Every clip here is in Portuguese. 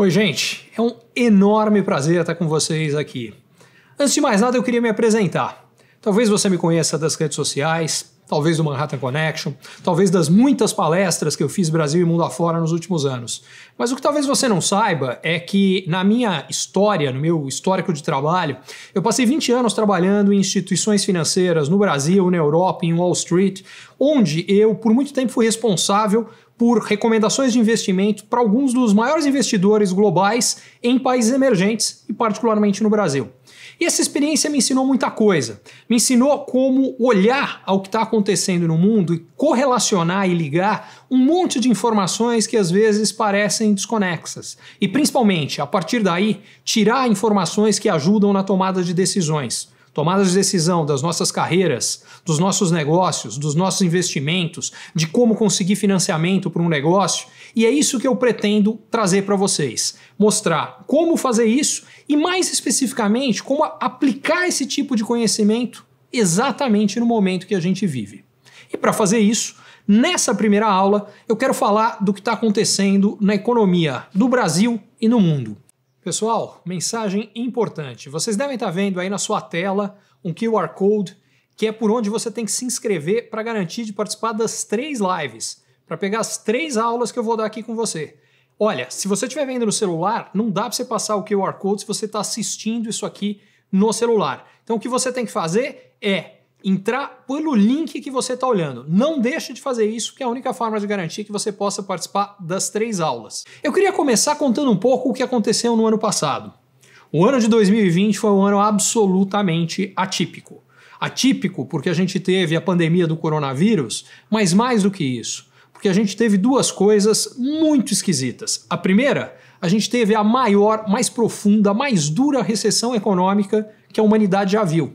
Oi, gente. É um enorme prazer estar com vocês aqui. Antes de mais nada, eu queria me apresentar. Talvez você me conheça das redes sociais, talvez do Manhattan Connection, talvez das muitas palestras que eu fiz Brasil e mundo afora nos últimos anos. Mas o que talvez você não saiba é que na minha história, no meu histórico de trabalho, eu passei 20 anos trabalhando em instituições financeiras no Brasil, na Europa, em Wall Street, onde eu por muito tempo fui responsável por recomendações de investimento para alguns dos maiores investidores globais em países emergentes e particularmente no Brasil. E essa experiência me ensinou muita coisa. Me ensinou como olhar ao que está acontecendo no mundo e correlacionar e ligar um monte de informações que às vezes parecem desconexas. E principalmente, a partir daí, tirar informações que ajudam na tomada de decisões. Tomada de decisão das nossas carreiras, dos nossos negócios, dos nossos investimentos, de como conseguir financiamento para um negócio. E é isso que eu pretendo trazer para vocês. Mostrar como fazer isso e, mais especificamente, como aplicar esse tipo de conhecimento exatamente no momento que a gente vive. E para fazer isso, nessa primeira aula, eu quero falar do que está acontecendo na economia do Brasil e no mundo. Pessoal, mensagem importante. Vocês devem estar vendo aí na sua tela um QR Code, que é por onde você tem que se inscrever para garantir de participar das 3 lives, para pegar as 3 aulas que eu vou dar aqui com você. Olha, se você estiver vendo no celular, não dá para você passar o QR Code se você está assistindo isso aqui no celular. Então o que você tem que fazer é entrar pelo link que você está olhando. Não deixe de fazer isso, que é a única forma de garantir que você possa participar das 3 aulas. Eu queria começar contando um pouco o que aconteceu no ano passado. O ano de 2020 foi um ano absolutamente atípico. Atípico porque a gente teve a pandemia do coronavírus, mas mais do que isso, porque a gente teve 2 coisas muito esquisitas. A primeira, a gente teve a maior, mais profunda, mais dura recessão econômica que a humanidade já viu.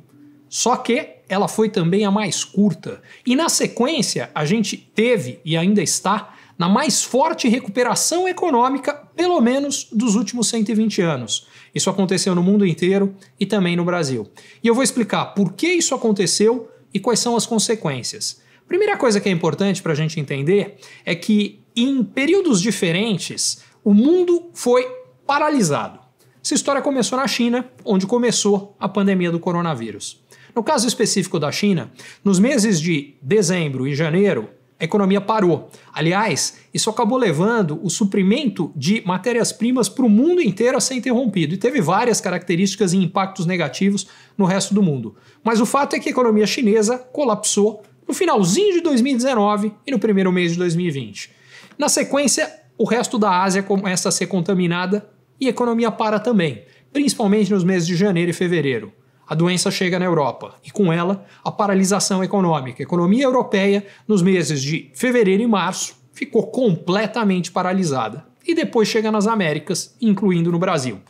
Só que ela foi também a mais curta. E na sequência, a gente teve e ainda está na mais forte recuperação econômica, pelo menos dos últimos 120 anos. Isso aconteceu no mundo inteiro e também no Brasil. E eu vou explicar por que isso aconteceu e quais são as consequências. Primeira coisa que é importante para a gente entender é que em períodos diferentes o mundo foi paralisado. Essa história começou na China, onde começou a pandemia do coronavírus. No caso específico da China, nos meses de dezembro e janeiro, a economia parou. Aliás, isso acabou levando o suprimento de matérias-primas para o mundo inteiro a ser interrompido e teve várias características e impactos negativos no resto do mundo. Mas o fato é que a economia chinesa colapsou no finalzinho de 2019 e no primeiro mês de 2020. Na sequência, o resto da Ásia começa a ser contaminada e a economia para também, principalmente nos meses de janeiro e fevereiro. A doença chega na Europa e, com ela, a paralisação econômica. A economia europeia, nos meses de fevereiro e março, ficou completamente paralisada. E depois chega nas Américas, incluindo no Brasil.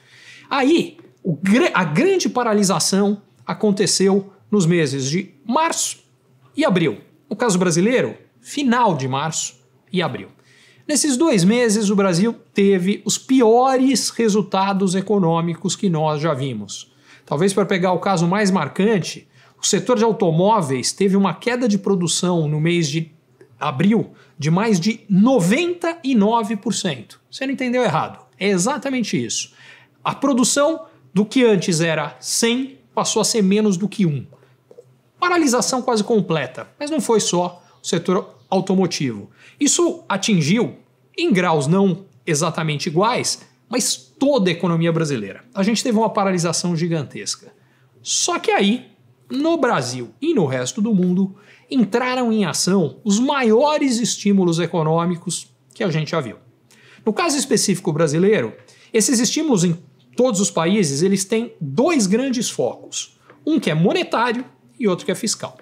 Aí, a grande paralisação aconteceu nos meses de março e abril. No caso brasileiro, final de março e abril. Nesses 2 meses, o Brasil teve os piores resultados econômicos que nós já vimos. Talvez para pegar o caso mais marcante, o setor de automóveis teve uma queda de produção no mês de abril de mais de 99%. Você não entendeu errado. É exatamente isso. A produção do que antes era 100 passou a ser menos do que 1. Paralisação quase completa, mas não foi só o setor automotivo. Isso atingiu, em graus não exatamente iguais, mas toda a economia brasileira. A gente teve uma paralisação gigantesca. Só que aí, no Brasil e no resto do mundo, entraram em ação os maiores estímulos econômicos que a gente já viu. No caso específico brasileiro, esses estímulos em todos os países, eles têm 2 grandes focos. Um que é monetário e outro que é fiscal.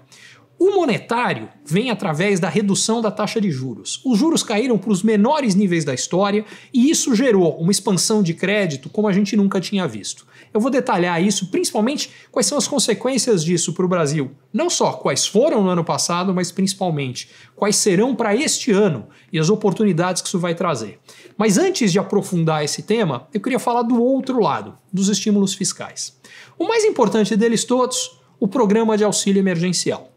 O monetário vem através da redução da taxa de juros. Os juros caíram para os menores níveis da história e isso gerou uma expansão de crédito como a gente nunca tinha visto. Eu vou detalhar isso, principalmente quais são as consequências disso para o Brasil. Não só quais foram no ano passado, mas principalmente quais serão para este ano e as oportunidades que isso vai trazer. Mas antes de aprofundar esse tema, eu queria falar do outro lado, dos estímulos fiscais. O mais importante deles todos, o Programa de Auxílio Emergencial.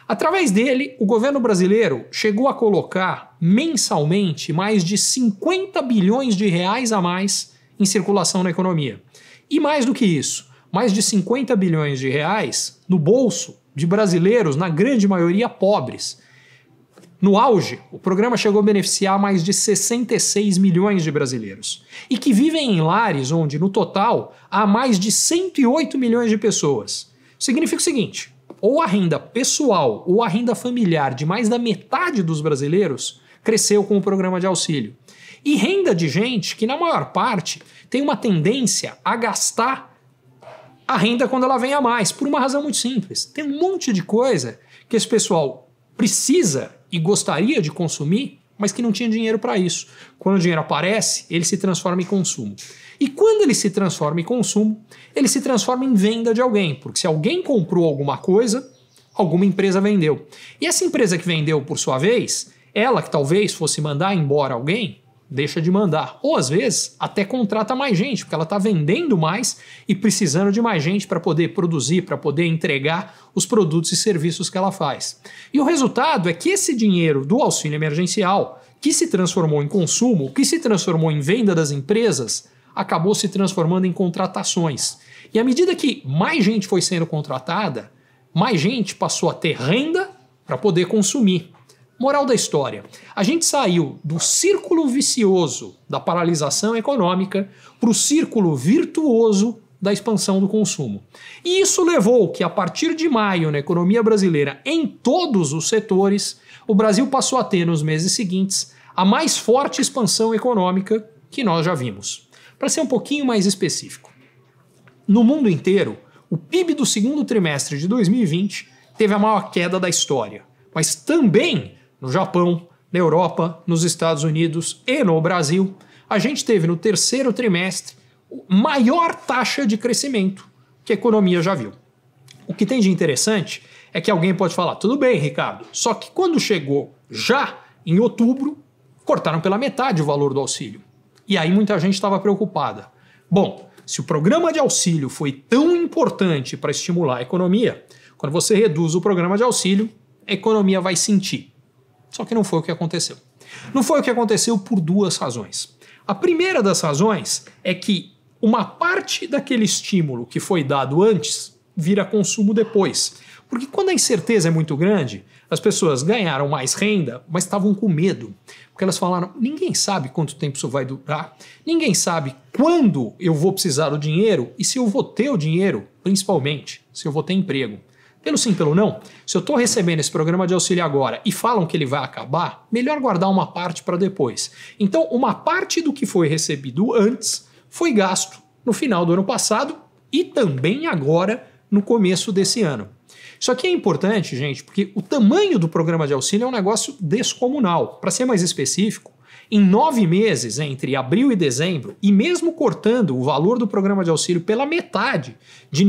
Através dele, o governo brasileiro chegou a colocar mensalmente mais de 50 bilhões de reais a mais em circulação na economia. E mais do que isso, mais de 50 bilhões de reais no bolso de brasileiros, na grande maioria pobres. No auge, o programa chegou a beneficiar mais de 66 milhões de brasileiros e que vivem em lares onde, no total, há mais de 108 milhões de pessoas. Significa o seguinte, ou a renda pessoal ou a renda familiar de mais da metade dos brasileiros cresceu com o programa de auxílio. E renda de gente que, na maior parte, tem uma tendência a gastar a renda quando ela vem a mais, por uma razão muito simples. Tem um monte de coisa que esse pessoal precisa e gostaria de consumir, mas que não tinha dinheiro para isso. Quando o dinheiro aparece, ele se transforma em consumo. E quando ele se transforma em consumo, ele se transforma em venda de alguém, porque se alguém comprou alguma coisa, alguma empresa vendeu. E essa empresa que vendeu, por sua vez, ela que talvez fosse mandar embora alguém, deixa de mandar. Ou às vezes até contrata mais gente, porque ela está vendendo mais e precisando de mais gente para poder produzir, para poder entregar os produtos e serviços que ela faz. E o resultado é que esse dinheiro do auxílio emergencial, que se transformou em consumo, que se transformou em venda das empresas, acabou se transformando em contratações. E à medida que mais gente foi sendo contratada, mais gente passou a ter renda para poder consumir. Moral da história, a gente saiu do círculo vicioso da paralisação econômica para o círculo virtuoso da expansão do consumo. E isso levou que, a partir de maio, na economia brasileira, em todos os setores, o Brasil passou a ter, nos meses seguintes, a mais forte expansão econômica que nós já vimos. Para ser um pouquinho mais específico, no mundo inteiro, o PIB do segundo trimestre de 2020 teve a maior queda da história, mas também no Japão, na Europa, nos Estados Unidos e no Brasil, a gente teve no terceiro trimestre a maior taxa de crescimento que a economia já viu. O que tem de interessante é que alguém pode falar, tudo bem, Ricardo, só que quando chegou já em outubro, cortaram pela metade o valor do auxílio. E aí muita gente estava preocupada. Bom, se o programa de auxílio foi tão importante para estimular a economia, quando você reduz o programa de auxílio, a economia vai sentir. Só que não foi o que aconteceu. Não foi o que aconteceu por duas razões. A primeira das razões é que uma parte daquele estímulo que foi dado antes vira consumo depois. Porque quando a incerteza é muito grande, as pessoas ganharam mais renda, mas estavam com medo. Porque elas falaram, ninguém sabe quanto tempo isso vai durar, ninguém sabe quando eu vou precisar do dinheiro e se eu vou ter o dinheiro, principalmente, se eu vou ter emprego. Pelo sim, pelo não, se eu estou recebendo esse programa de auxílio agora e falam que ele vai acabar, melhor guardar uma parte para depois. Então, uma parte do que foi recebido antes foi gasto no final do ano passado e também agora no começo desse ano. Isso aqui é importante, gente, porque o tamanho do programa de auxílio é um negócio descomunal. Para ser mais específico, em 9 meses, entre abril e dezembro, e mesmo cortando o valor do programa de auxílio pela metade de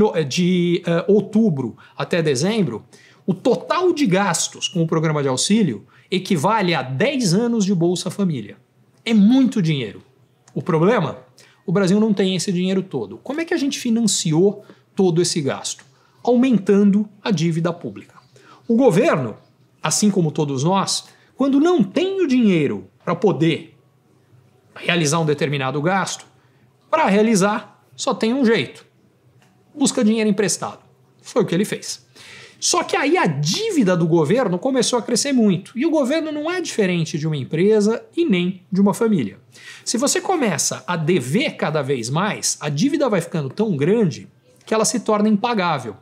outubro até dezembro, o total de gastos com o programa de auxílio equivale a 10 anos de Bolsa Família. É muito dinheiro. O problema? O Brasil não tem esse dinheiro todo. Como é que a gente financiou todo esse gasto? Aumentando a dívida pública. O governo, assim como todos nós, quando não tem o dinheiro para poder realizar um determinado gasto, para realizar só tem um jeito. Busca dinheiro emprestado. Foi o que ele fez. Só que aí a dívida do governo começou a crescer muito. E o governo não é diferente de uma empresa e nem de uma família. Se você começa a dever cada vez mais, a dívida vai ficando tão grande que ela se torna impagável.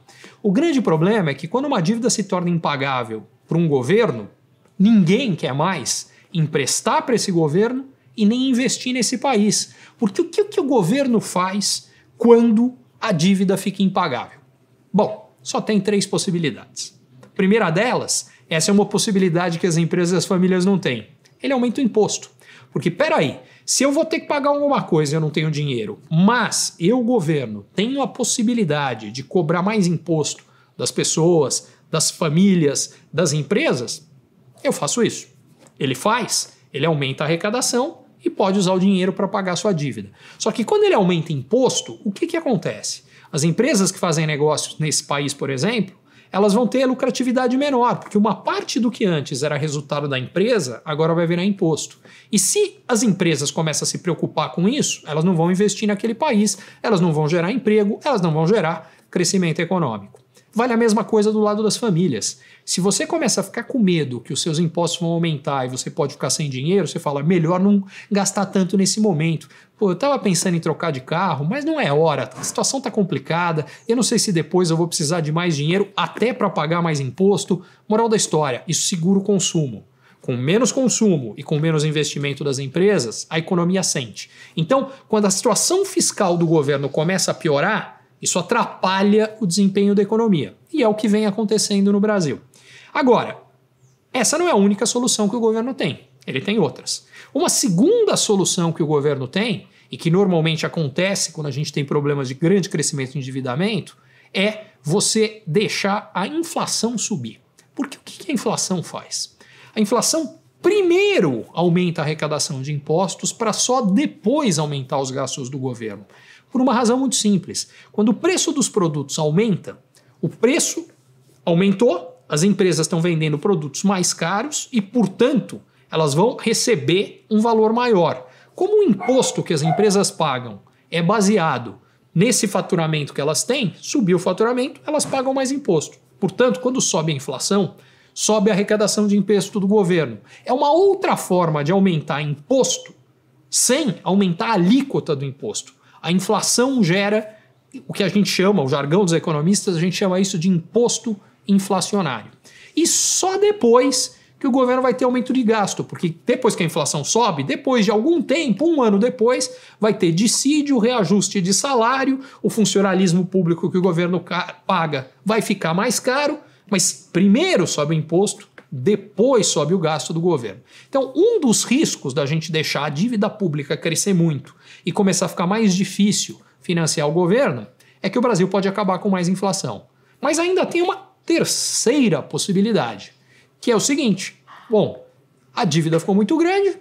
O grande problema é que quando uma dívida se torna impagável para um governo, ninguém quer mais emprestar para esse governo e nem investir nesse país. Porque o que o governo faz quando a dívida fica impagável? Bom, só tem 3 possibilidades. A primeira delas, essa é uma possibilidade que as empresas e as famílias não têm. Ele aumenta o imposto. Porque, peraí, se eu vou ter que pagar alguma coisa e eu não tenho dinheiro, mas eu, governo, tenho a possibilidade de cobrar mais imposto das pessoas, das famílias, das empresas, eu faço isso. Ele faz, ele aumenta a arrecadação e pode usar o dinheiro para pagar a sua dívida. Só que quando ele aumenta imposto, o que acontece? As empresas que fazem negócios nesse país, por exemplo, elas vão ter lucratividade menor, porque uma parte do que antes era resultado da empresa, agora vai virar imposto. E se as empresas começam a se preocupar com isso, elas não vão investir naquele país, elas não vão gerar emprego, elas não vão gerar crescimento econômico. Vale a mesma coisa do lado das famílias. Se você começa a ficar com medo que os seus impostos vão aumentar e você pode ficar sem dinheiro, você fala, melhor não gastar tanto nesse momento. Pô, eu estava pensando em trocar de carro, mas não é hora, a situação está complicada, eu não sei se depois eu vou precisar de mais dinheiro até para pagar mais imposto. Moral da história, isso segura o consumo. Com menos consumo e com menos investimento das empresas, a economia sente. Então, quando a situação fiscal do governo começa a piorar, isso atrapalha o desempenho da economia. E é o que vem acontecendo no Brasil. Agora, essa não é a única solução que o governo tem. Ele tem outras. Uma segunda solução que o governo tem, e que normalmente acontece quando a gente tem problemas de grande crescimento e endividamento, é você deixar a inflação subir. Porque o que a inflação faz? A inflação primeiro aumenta a arrecadação de impostos para só depois aumentar os gastos do governo. Por uma razão muito simples. Quando o preço dos produtos aumenta, o preço aumentou, as empresas estão vendendo produtos mais caros e, portanto, elas vão receber um valor maior. Como o imposto que as empresas pagam é baseado nesse faturamento que elas têm, subiu o faturamento, elas pagam mais imposto. Portanto, quando sobe a inflação, sobe a arrecadação de imposto do governo. É uma outra forma de aumentar imposto sem aumentar a alíquota do imposto. A inflação gera o que a gente chama, o jargão dos economistas, a gente chama isso de imposto inflacionário. E só depois que o governo vai ter aumento de gasto, porque depois que a inflação sobe, depois de algum tempo, um ano depois, vai ter dissídio, reajuste de salário, o funcionalismo público que o governo paga vai ficar mais caro, mas primeiro sobe o imposto, depois sobe o gasto do governo. Então, um dos riscos da gente deixar a dívida pública crescer muito e começar a ficar mais difícil financiar o governo é que o Brasil pode acabar com mais inflação. Mas ainda tem uma terceira possibilidade, que é o seguinte: bom, a dívida ficou muito grande,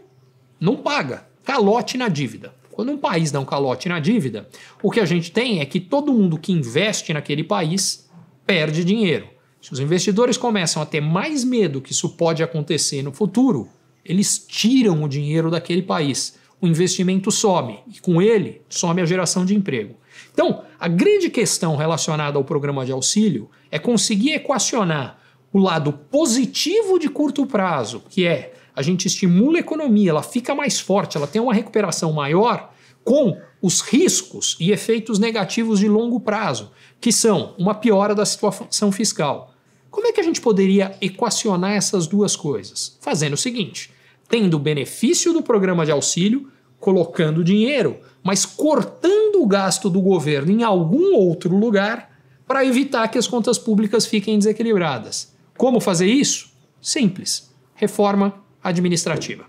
não paga, calote na dívida. Quando um país dá um calote na dívida, o que a gente tem é que todo mundo que investe naquele país perde dinheiro. Se os investidores começam a ter mais medo que isso pode acontecer no futuro, eles tiram o dinheiro daquele país. O investimento sobe e com ele some a geração de emprego. Então, a grande questão relacionada ao programa de auxílio é conseguir equacionar o lado positivo de curto prazo, que é a gente estimula a economia, ela fica mais forte, ela tem uma recuperação maior, com os riscos e efeitos negativos de longo prazo, que são uma piora da situação fiscal. Como é que a gente poderia equacionar essas duas coisas? Fazendo o seguinte: tendo o benefício do programa de auxílio, colocando dinheiro, mas cortando o gasto do governo em algum outro lugar para evitar que as contas públicas fiquem desequilibradas. Como fazer isso? Simples: reforma administrativa.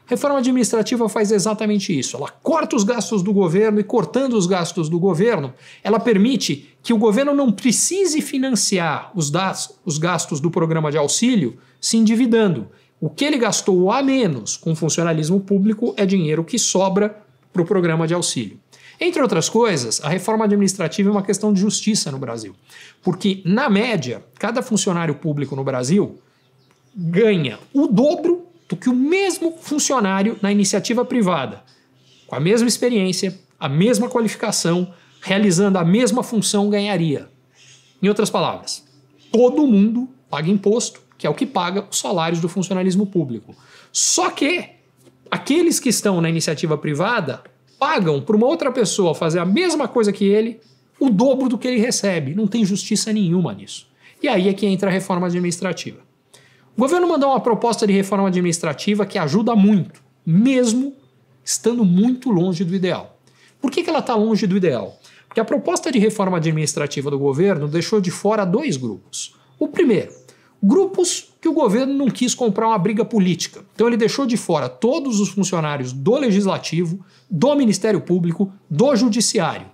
Reforma administrativa faz exatamente isso. Ela corta os gastos do governo e, cortando os gastos do governo, ela permite que o governo não precise financiar os gastos do programa de auxílio se endividando. O que ele gastou a menos com o funcionalismo público é dinheiro que sobra para o programa de auxílio. Entre outras coisas, a reforma administrativa é uma questão de justiça no Brasil. Porque, na média, cada funcionário público no Brasil ganha o dobro do que o mesmo funcionário na iniciativa privada, com a mesma experiência, a mesma qualificação, realizando a mesma função, ganharia. Em outras palavras, todo mundo paga imposto, que é o que paga os salários do funcionalismo público. Só que aqueles que estão na iniciativa privada pagam para uma outra pessoa fazer a mesma coisa que ele, o dobro do que ele recebe. Não tem justiça nenhuma nisso. E aí é que entra a reforma administrativa. O governo mandou uma proposta de reforma administrativa que ajuda muito, mesmo estando muito longe do ideal. Por que ela está longe do ideal? Porque a proposta de reforma administrativa do governo deixou de fora dois grupos. O primeiro, grupos que o governo não quis comprar uma briga política. Então ele deixou de fora todos os funcionários do Legislativo, do Ministério Público, do Judiciário.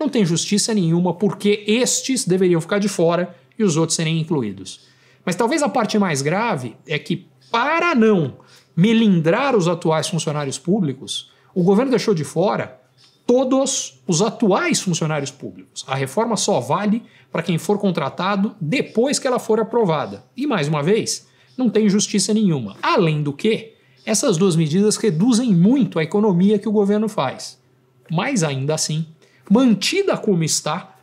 Não tem justiça nenhuma porque estes deveriam ficar de fora e os outros serem incluídos. Mas talvez a parte mais grave é que, para não melindrar os atuais funcionários públicos, o governo deixou de fora todos os atuais funcionários públicos. A reforma só vale para quem for contratado depois que ela for aprovada. E, mais uma vez, não tem justiça nenhuma. Além do que, essas duas medidas reduzem muito a economia que o governo faz. Mas, ainda assim, mantida como está,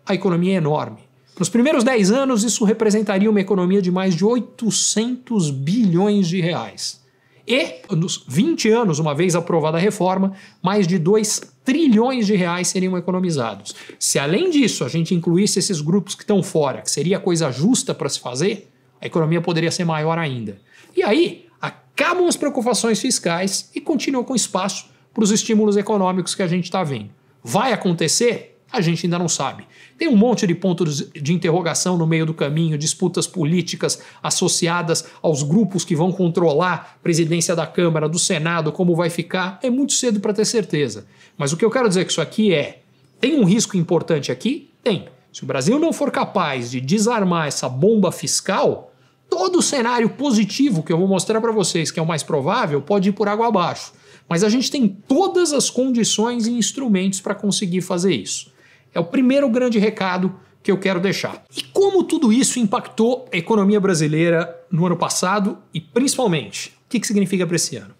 a economia é enorme. Nos primeiros 10 anos, isso representaria uma economia de mais de 800 bilhões de reais. E, nos 20 anos, uma vez aprovada a reforma, mais de 2 trilhões de reais seriam economizados. Se, além disso, a gente incluísse esses grupos que estão fora, que seria coisa justa para se fazer, a economia poderia ser maior ainda. E aí, acabam as preocupações fiscais e continua com espaço para os estímulos econômicos que a gente está vendo. Vai acontecer? A gente ainda não sabe. Tem um monte de pontos de interrogação no meio do caminho, disputas políticas associadas aos grupos que vão controlar a presidência da Câmara, do Senado, como vai ficar. É muito cedo para ter certeza. Mas o que eu quero dizer com isso aqui é, tem um risco importante aqui? Tem. Se o Brasil não for capaz de desarmar essa bomba fiscal, todo o cenário positivo que eu vou mostrar para vocês, que é o mais provável, pode ir por água abaixo. Mas a gente tem todas as condições e instrumentos para conseguir fazer isso. É o primeiro grande recado que eu quero deixar. E como tudo isso impactou a economia brasileira no ano passado e principalmente, o que significa para esse ano?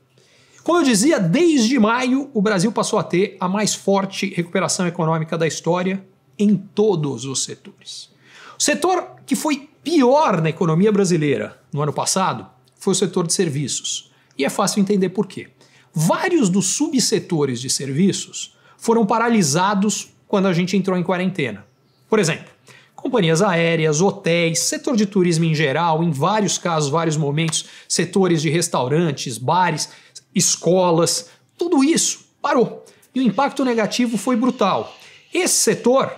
Como eu dizia, desde maio o Brasil passou a ter a mais forte recuperação econômica da história em todos os setores. O setor que foi pior na economia brasileira no ano passado foi o setor de serviços. E é fácil entender por quê. Vários dos subsetores de serviços foram paralisados quando a gente entrou em quarentena. Por exemplo, companhias aéreas, hotéis, setor de turismo em geral, em vários casos, vários momentos, setores de restaurantes, bares, escolas, tudo isso parou. E o impacto negativo foi brutal. Esse setor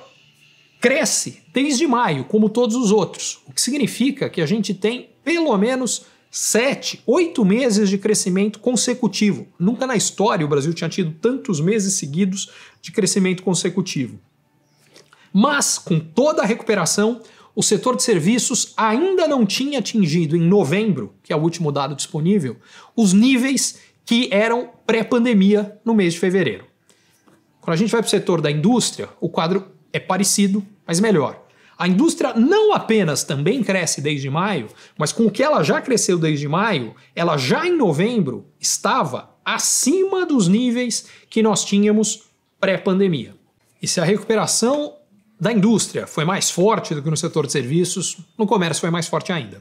cresce desde maio, como todos os outros, o que significa que a gente tem pelo menos 7, 8 meses de crescimento consecutivo. Nunca na história o Brasil tinha tido tantos meses seguidos de crescimento consecutivo. Mas, com toda a recuperação, o setor de serviços ainda não tinha atingido em novembro, que é o último dado disponível, os níveis que eram pré-pandemia no mês de fevereiro. Quando a gente vai para o setor da indústria, o quadro é parecido, mas melhor. A indústria não apenas também cresce desde maio, mas com o que ela já cresceu desde maio, ela já em novembro estava acima dos níveis que nós tínhamos pré-pandemia. E se a recuperação da indústria foi mais forte do que no setor de serviços, no comércio foi mais forte ainda.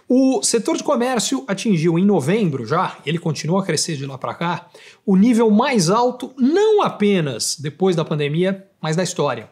O setor de comércio atingiu em novembro já, ele continua a crescer de lá para cá, o nível mais alto não apenas depois da pandemia, mas da história.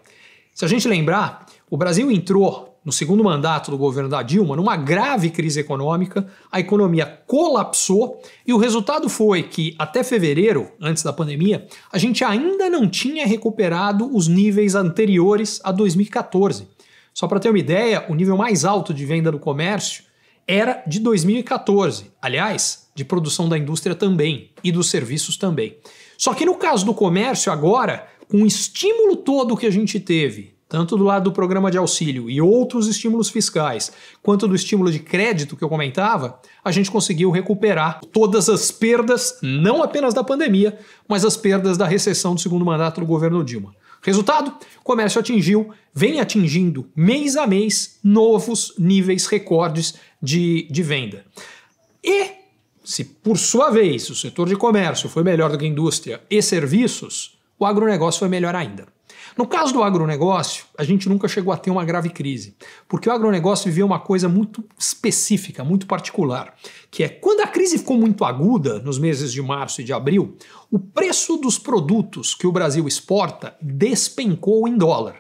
Se a gente lembrar, o Brasil entrou no segundo mandato do governo da Dilma numa grave crise econômica, a economia colapsou e o resultado foi que até fevereiro, antes da pandemia, a gente ainda não tinha recuperado os níveis anteriores a 2014. Só para ter uma ideia, o nível mais alto de venda do comércio era de 2014, aliás, de produção da indústria também e dos serviços também. Só que no caso do comércio agora, com o estímulo todo que a gente teve, tanto do lado do programa de auxílio e outros estímulos fiscais, quanto do estímulo de crédito que eu comentava, a gente conseguiu recuperar todas as perdas, não apenas da pandemia, mas as perdas da recessão do segundo mandato do governo Dilma. Resultado, o comércio vem atingindo mês a mês novos níveis recordes de venda. E se por sua vez o setor de comércio foi melhor do que a indústria e serviços, o agronegócio foi melhor ainda. No caso do agronegócio, a gente nunca chegou a ter uma grave crise, porque o agronegócio viveu uma coisa muito específica, muito particular, que é quando a crise ficou muito aguda, nos meses de março e de abril, o preço dos produtos que o Brasil exporta despencou em dólar.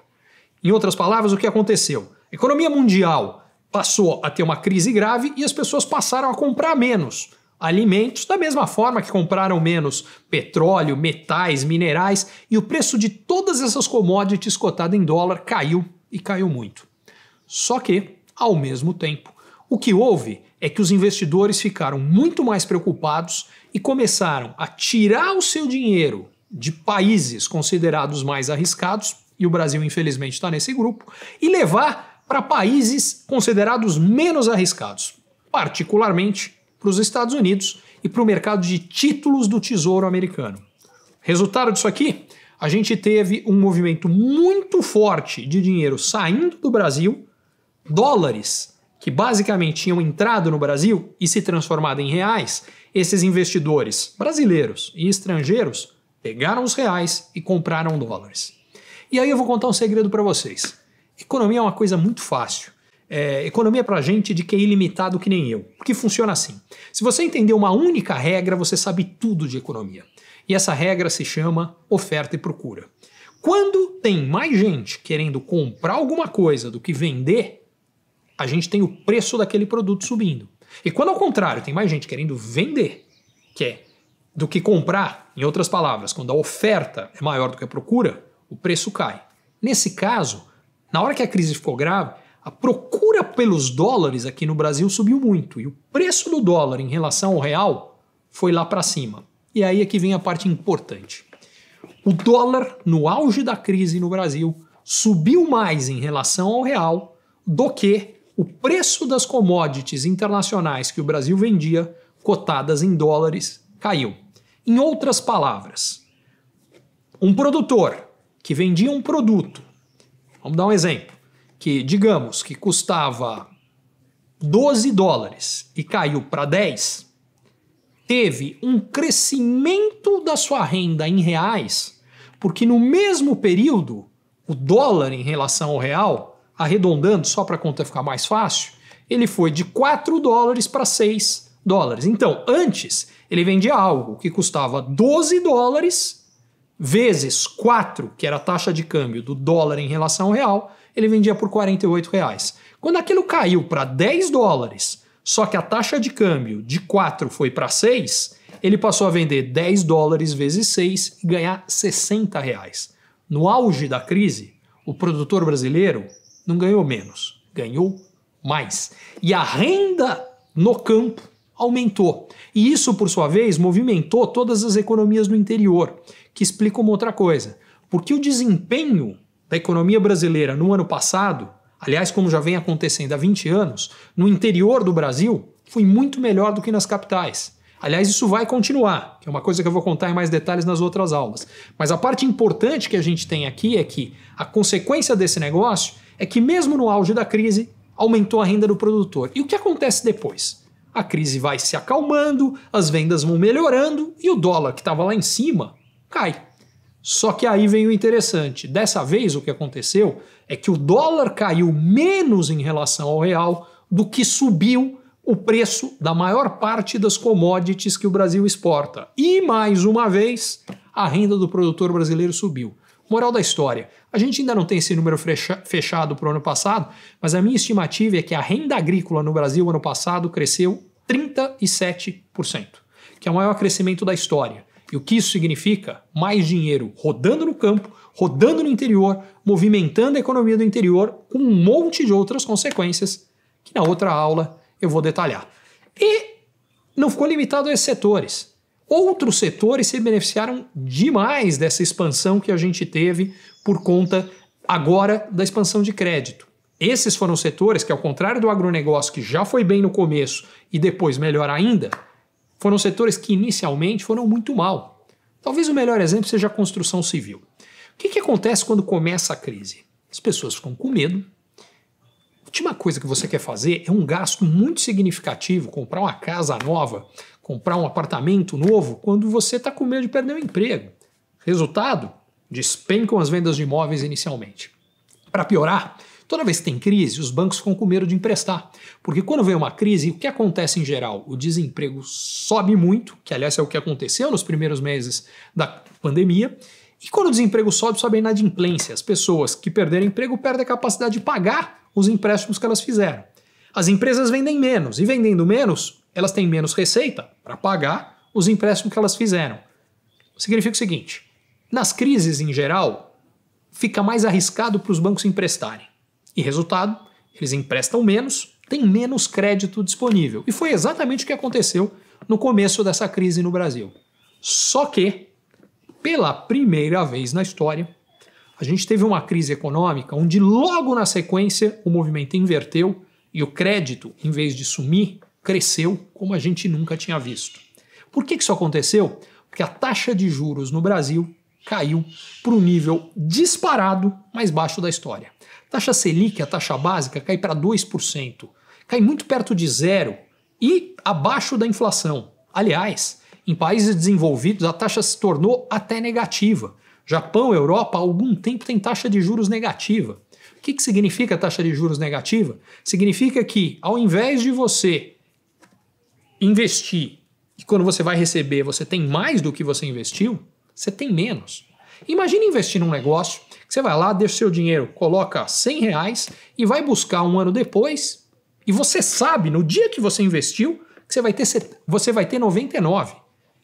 Em outras palavras, o que aconteceu? A economia mundial passou a ter uma crise grave e as pessoas passaram a comprar menos alimentos, da mesma forma que compraram menos petróleo, metais, minerais, e o preço de todas essas commodities cotado em dólar caiu, e caiu muito. Só que, ao mesmo tempo, o que houve é que os investidores ficaram muito mais preocupados e começaram a tirar o seu dinheiro de países considerados mais arriscados, e o Brasil infelizmente está nesse grupo, e levar para países considerados menos arriscados, particularmente para os Estados Unidos e para o mercado de títulos do Tesouro americano. Resultado disso aqui? a gente teve um movimento muito forte de dinheiro saindo do Brasil, dólares que basicamente tinham entrado no Brasil e se transformado em reais. Esses investidores brasileiros e estrangeiros pegaram os reais e compraram dólares. E aí eu vou contar um segredo para vocês. Economia é uma coisa muito fácil. Economia para gente de QI limitado que nem eu. Porque funciona assim. Se você entender uma única regra, você sabe tudo de economia. E essa regra se chama oferta e procura. Quando tem mais gente querendo comprar alguma coisa do que vender, a gente tem o preço daquele produto subindo. E quando ao contrário, tem mais gente querendo vender, do que comprar, em outras palavras, quando a oferta é maior do que a procura, o preço cai. Nesse caso, na hora que a crise ficou grave, a procura pelos dólares aqui no Brasil subiu muito e o preço do dólar em relação ao real foi lá para cima. E aí é que vem a parte importante. O dólar, no auge da crise no Brasil, subiu mais em relação ao real do que o preço das commodities internacionais que o Brasil vendia, cotadas em dólares, caiu. Em outras palavras, um produtor que vendia um produto, vamos dar um exemplo, que digamos que custava 12 dólares e caiu para 10, teve um crescimento da sua renda em reais, porque no mesmo período, o dólar em relação ao real, arredondando só para a conta ficar mais fácil, ele foi de 4 dólares para 6 dólares. Então, antes, ele vendia algo que custava 12 dólares vezes 4, que era a taxa de câmbio do dólar em relação ao real, ele vendia por 48 reais. Quando aquilo caiu para 10 dólares, só que a taxa de câmbio de 4 foi para 6, ele passou a vender 10 dólares vezes 6 e ganhar 60 reais. No auge da crise, o produtor brasileiro não ganhou menos, ganhou mais. E a renda no campo aumentou. E isso, por sua vez, movimentou todas as economias do interior, que explica uma outra coisa. Porque o desempenho da economia brasileira no ano passado, aliás, como já vem acontecendo há 20 anos, no interior do Brasil, foi muito melhor do que nas capitais. Aliás, isso vai continuar, que é uma coisa que eu vou contar em mais detalhes nas outras aulas. Mas a parte importante que a gente tem aqui é que a consequência desse negócio é que mesmo no auge da crise, aumentou a renda do produtor. E o que acontece depois? A crise vai se acalmando, as vendas vão melhorando e o dólar que estava lá em cima cai. Só que aí vem o interessante. Dessa vez o que aconteceu é que o dólar caiu menos em relação ao real do que subiu o preço da maior parte das commodities que o Brasil exporta. E mais uma vez a renda do produtor brasileiro subiu. Moral da história, a gente ainda não tem esse número fechado para o ano passado, mas a minha estimativa é que a renda agrícola no Brasil ano passado cresceu 37%, que é o maior crescimento da história. E o que isso significa? Mais dinheiro rodando no campo, rodando no interior, movimentando a economia do interior, com um monte de outras consequências que na outra aula eu vou detalhar. E não ficou limitado a esses setores. Outros setores se beneficiaram demais dessa expansão que a gente teve por conta agora da expansão de crédito. Esses foram setores que, ao contrário do agronegócio, que já foi bem no começo e depois melhor ainda, foram setores que inicialmente foram muito mal. Talvez o melhor exemplo seja a construção civil. O que acontece quando começa a crise? As pessoas ficam com medo. A última coisa que você quer fazer é um gasto muito significativo, comprar uma casa nova, comprar um apartamento novo, quando você está com medo de perder o emprego. Resultado? Despencam as vendas de imóveis inicialmente. Para piorar, toda vez que tem crise, os bancos ficam com medo de emprestar. Porque quando vem uma crise, o que acontece em geral? O desemprego sobe muito, que aliás é o que aconteceu nos primeiros meses da pandemia. E quando o desemprego sobe, sobe a inadimplência. As pessoas que perderam emprego perdem a capacidade de pagar os empréstimos que elas fizeram. As empresas vendem menos, e vendendo menos, elas têm menos receita para pagar os empréstimos que elas fizeram. Significa o seguinte, nas crises em geral, fica mais arriscado para os bancos emprestarem. E resultado, eles emprestam menos, têm menos crédito disponível. E foi exatamente o que aconteceu no começo dessa crise no Brasil. Só que, pela primeira vez na história, a gente teve uma crise econômica onde logo na sequência o movimento inverteu e o crédito, em vez de sumir, cresceu como a gente nunca tinha visto. Por que isso aconteceu? Porque a taxa de juros no Brasil caiu para o nível disparado mais baixo da história. Taxa Selic, a taxa básica, cai para 2%. Cai muito perto de zero e abaixo da inflação. Aliás, em países desenvolvidos a taxa se tornou até negativa. Japão, Europa, há algum tempo tem taxa de juros negativa. O que significa taxa de juros negativa? Significa que ao invés de você investir e quando você vai receber você tem mais do que você investiu, você tem menos. Imagine investir num negócio que você vai lá, deixa seu dinheiro, coloca R$100 e vai buscar um ano depois e você sabe no dia que você investiu que você vai ter 99.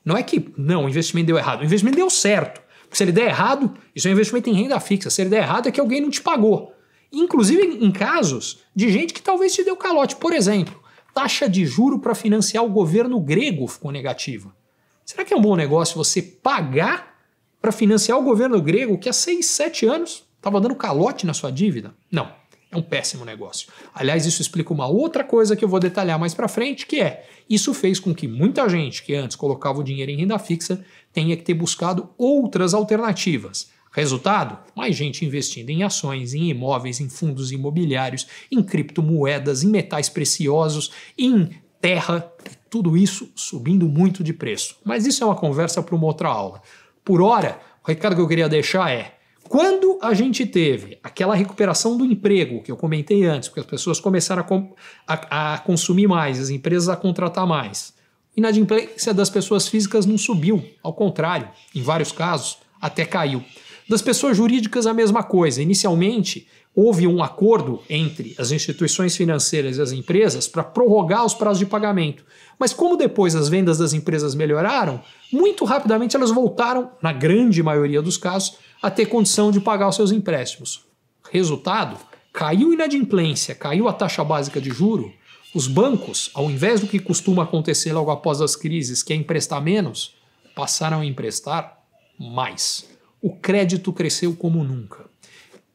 Não é que não, o investimento deu errado, o investimento deu certo. Porque se ele der errado, isso é um investimento em renda fixa. Se ele der errado é que alguém não te pagou. Inclusive em casos de gente que talvez te deu calote. Por exemplo, taxa de juro para financiar o governo grego ficou negativa. Será que é um bom negócio você pagar para financiar o governo grego que há 6, 7 anos estava dando calote na sua dívida? Não, é um péssimo negócio. Aliás, isso explica uma outra coisa que eu vou detalhar mais para frente, que é, isso fez com que muita gente que antes colocava o dinheiro em renda fixa tenha que ter buscado outras alternativas. Resultado? Mais gente investindo em ações, em imóveis, em fundos imobiliários, em criptomoedas, em metais preciosos, em terra, tudo isso subindo muito de preço. Mas isso é uma conversa para uma outra aula. Por hora, o recado que eu queria deixar é, quando a gente teve aquela recuperação do emprego, que eu comentei antes, porque as pessoas começaram a consumir mais, as empresas a contratar mais, a inadimplência das pessoas físicas não subiu, ao contrário, em vários casos, até caiu. Das pessoas jurídicas, a mesma coisa. Inicialmente, houve um acordo entre as instituições financeiras e as empresas para prorrogar os prazos de pagamento. Mas como depois as vendas das empresas melhoraram, muito rapidamente elas voltaram, na grande maioria dos casos, a ter condição de pagar os seus empréstimos. Resultado, caiu a inadimplência, caiu a taxa básica de juro, os bancos, ao invés do que costuma acontecer logo após as crises, que é emprestar menos, passaram a emprestar mais. O crédito cresceu como nunca.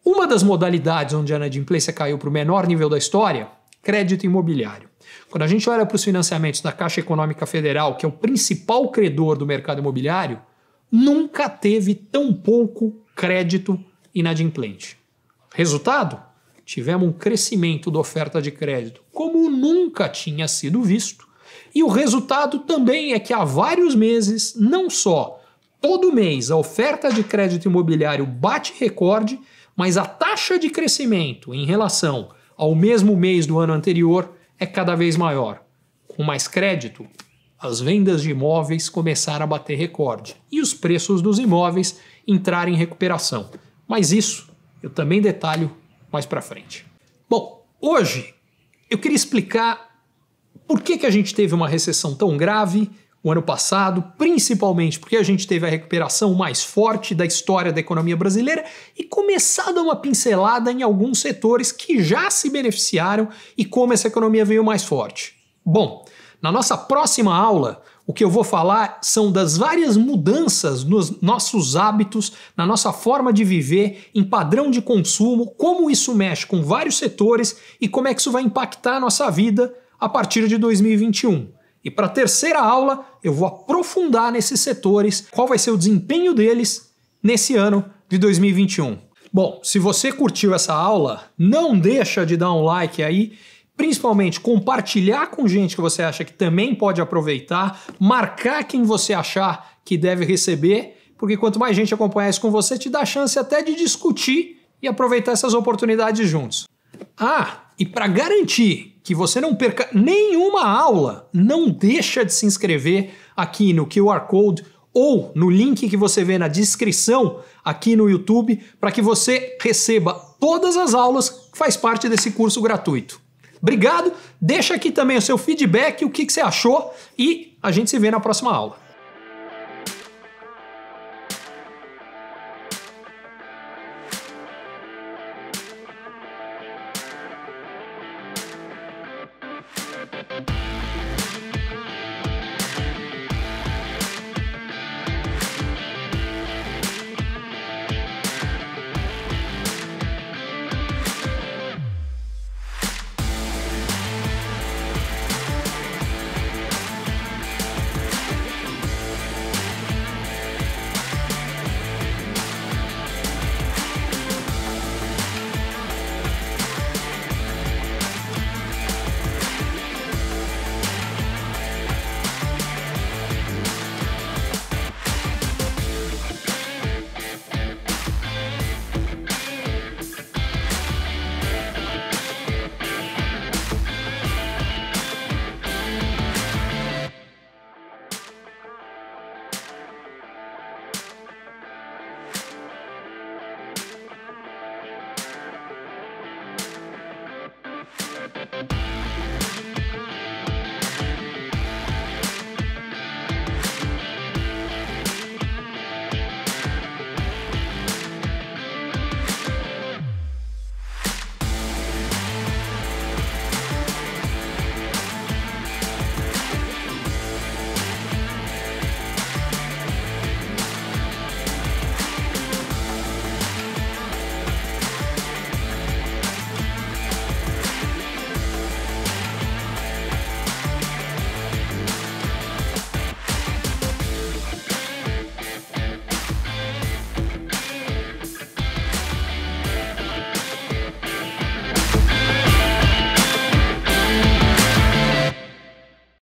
Uma das modalidades onde a inadimplência caiu para o menor nível da história, crédito imobiliário. Quando a gente olha para os financiamentos da Caixa Econômica Federal, que é o principal credor do mercado imobiliário, nunca teve tão pouco crédito inadimplente. Resultado? Tivemos um crescimento da oferta de crédito como nunca tinha sido visto. E o resultado também é que há vários meses, não só todo mês a oferta de crédito imobiliário bate recorde, mas a taxa de crescimento em relação ao mesmo mês do ano anterior é cada vez maior. Com mais crédito, as vendas de imóveis começaram a bater recorde e os preços dos imóveis entrarem em recuperação. Mas isso eu também detalho mais para frente. Bom, hoje eu queria explicar por que a gente teve uma recessão tão grave o ano passado, principalmente porque a gente teve a recuperação mais forte da história da economia brasileira e começar a dar uma pincelada em alguns setores que já se beneficiaram e como essa economia veio mais forte. Bom, na nossa próxima aula, o que eu vou falar são das várias mudanças nos nossos hábitos, na nossa forma de viver, em padrão de consumo, como isso mexe com vários setores e como é que isso vai impactar a nossa vida a partir de 2021. E para a terceira aula, eu vou aprofundar nesses setores, qual vai ser o desempenho deles nesse ano de 2021. Bom, se você curtiu essa aula, não deixa de dar um like aí, principalmente compartilhar com gente que você acha que também pode aproveitar, marcar quem você achar que deve receber, porque quanto mais gente acompanhar isso com você, te dá a chance até de discutir e aproveitar essas oportunidades juntos. E para garantir que você não perca nenhuma aula, não deixa de se inscrever aqui no QR Code ou no link que você vê na descrição aqui no YouTube para que você receba todas as aulas que faz parte desse curso gratuito. Obrigado, deixa aqui também o seu feedback, o que você achou e a gente se vê na próxima aula.